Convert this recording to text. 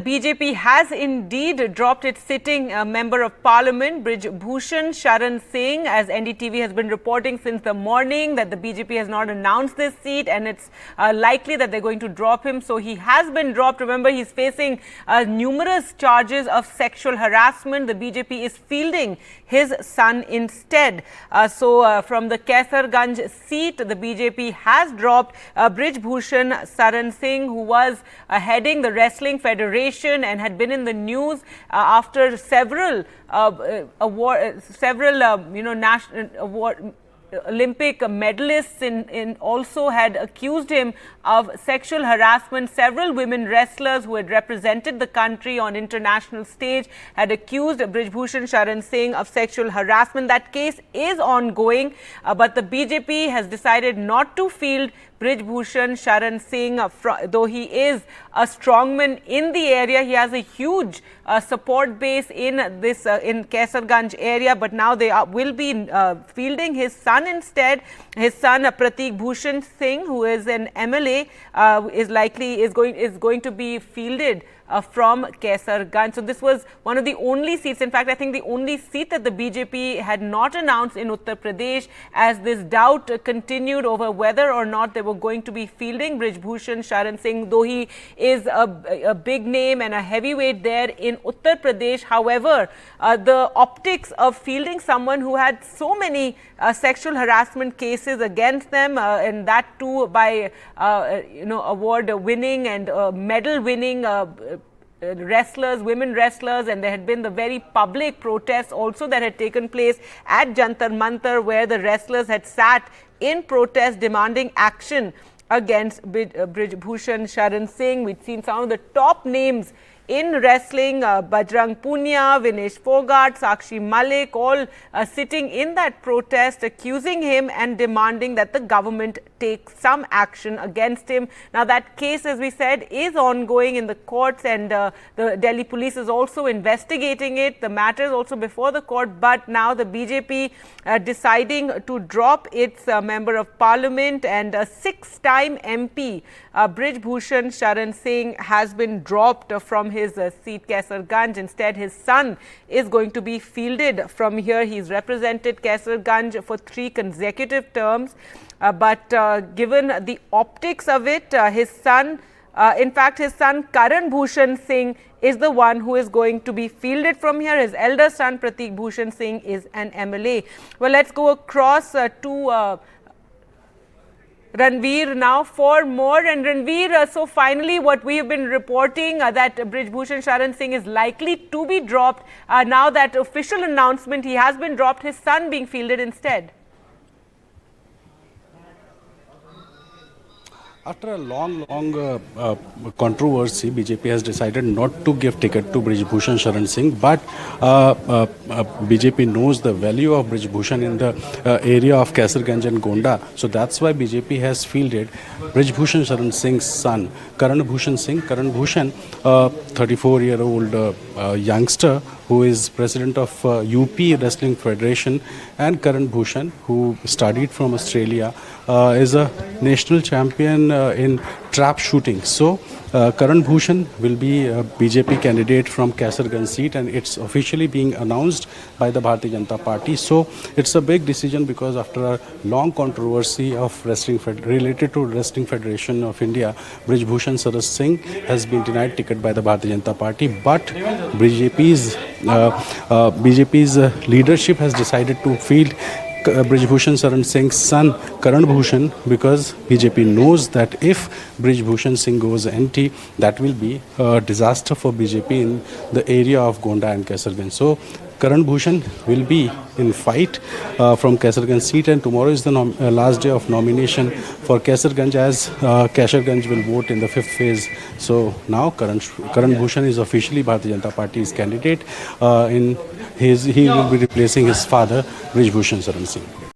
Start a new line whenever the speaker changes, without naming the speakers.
BJP has indeed dropped its sitting member of parliament, Brij Bhushan Sharan Singh, as NDTV has been reporting since the morning that the BJP has not announced this seat and it's likely that they're going to drop him. So he has been dropped. Remember, he's facing numerous charges of sexual harassment. The BJP is fielding his son instead. From the Kaisarganj seat, the BJP has dropped Brij Bhushan Sharan Singh, who was heading the Wrestling Federation and had been in the news after several national award Olympic medalists also had accused him of sexual harassment. Several women wrestlers who had represented the country on international stage had accused Brij Bhushan Sharan Singh of sexual harassment. That case is ongoing, but the BJP has decided not to field Brij Bhushan Sharan Singh, though he is a strongman in the area. He has a huge support base in in Kaisarganj area, but now they will be fielding his son instead. His son Pratik Bhushan Singh, who is an MLA, is going to be fielded from Kaisarganj. So this was one of the only seats, in fact I think the only seat that the BJP had not announced in Uttar Pradesh, as this doubt continued over whether or not they were going to be fielding Brij Bhushan Sharan Singh, though he is a big name and a heavyweight there in Uttar Pradesh. However, the optics of fielding someone who had so many sexual harassment cases against them, and that too by award winning and medal winning wrestlers, women wrestlers, and there had been the very public protests also that had taken place at Jantar Mantar, where the wrestlers had sat in protest demanding action against Brij Bhushan Sharan Singh. We'd seen some of the top names in wrestling, Bajrang Punia, Vinesh Fogart, Sakshi Malik, all sitting in that protest, accusing him and demanding that the government take some action against him. Now that case, as we said, is ongoing in the courts, and the Delhi police is also investigating it. The matter is also before the court, but now the BJP deciding to drop its member of parliament, and a six-time MP, Brij Bhushan Sharan Singh, has been dropped from his seat Kaisarganj. Instead, his son is going to be fielded from here. He's represented Kaisarganj for 3 consecutive terms, but given the optics of it, his son, in fact his son Karan Bhushan Singh, is the one who is going to be fielded from here. His elder son Pratik Bhushan Singh is an MLA. Well, let's go across to Ranveer now for more. And Ranveer, so finally what we have been reporting that Brij Bhushan Sharan Singh is likely to be dropped. Now that official announcement, he has been dropped, his son being fielded instead.
After a long controversy, BJP has decided not to give ticket to Brij Bhushan Sharan Singh, but BJP knows the value of Brij Bhushan in the area of Kaisarganj and Gonda. So that's why BJP has fielded Brij Bhushan Sharan Singh's son, Karan Bhushan Singh. Karan Bhushan, 34-year-old youngster who is president of UP Wrestling Federation, and Karan Bhushan, who studied from Australia, is a national champion in trap shooting. So Karan Bhushan will be a BJP candidate from Kaisarganj seat, and it's officially being announced by the Bharatiya Janata Party. So it's a big decision, because after a long controversy of related to Wrestling Federation of India, Brij Bhushan Sharan Singh has been denied ticket by the Bharatiya Janata Party, but BJP's leadership has decided to field Brij Bhushan Sharan Singh's son Karan Bhushan, because BJP knows that if Brij Bhushan Singh goes NT, that will be a disaster for BJP in the area of Gonda and Kaisarganj. So Karan Bhushan will be in fight from Kaisarganj seat, and tomorrow is the last day of nomination for Kaisarganj, as Kaisarganj will vote in the 5th phase. So now Karan Bhushan is officially Bharatiya Janata Party's candidate. He will be replacing his father, Brij Bhushan Sharan Singh.